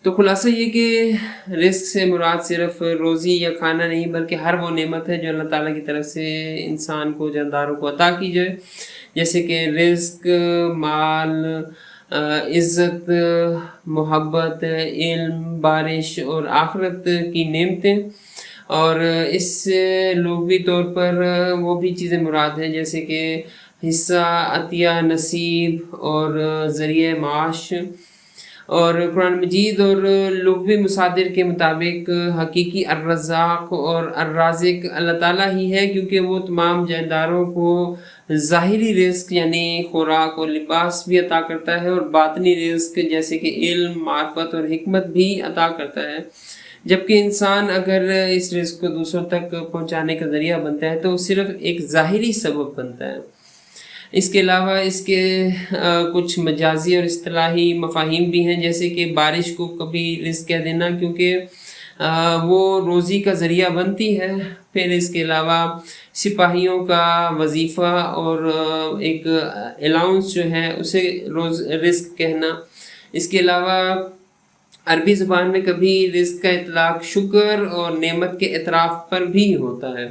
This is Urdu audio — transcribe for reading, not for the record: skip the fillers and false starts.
تو خلاصہ یہ کہ رزق سے مراد صرف روزی یا کھانا نہیں، بلکہ ہر وہ نعمت ہے جو اللہ تعالیٰ کی طرف سے انسان کو، جانداروں کو عطا کی جائے، جیسے کہ رزق، مال، عزت، محبت، علم، بارش اور آخرت کی نعمتیں۔ اور اس سے لغوی طور پر وہ بھی چیزیں مراد ہیں جیسے کہ حصہ، عطیہ، نصیب اور ذریعہ معاش۔ اور قرآن مجید اور لغوی مصادر کے مطابق حقیقی الرزاق اور الرازق اللہ تعالیٰ ہی ہے، کیونکہ وہ تمام جانداروں کو ظاہری رزق یعنی خوراک اور لباس بھی عطا کرتا ہے، اور باطنی رزق جیسے کہ علم، معرفت اور حکمت بھی عطا کرتا ہے۔ جبکہ انسان اگر اس رزق کو دوسروں تک پہنچانے کا ذریعہ بنتا ہے تو صرف ایک ظاہری سبب بنتا ہے۔ اس کے علاوہ اس کے کچھ مجازی اور اصطلاحی مفاہیم بھی ہیں، جیسے کہ بارش کو کبھی رزق کہہ دینا کیونکہ وہ روزی کا ذریعہ بنتی ہے۔ پھر اس کے علاوہ سپاہیوں کا وظیفہ اور ایک الاؤنس جو ہے اسے رزق کہنا۔ اس کے علاوہ عربی زبان میں کبھی رزق کا اطلاق شکر اور نعمت کے اعتراف پر بھی ہوتا ہے۔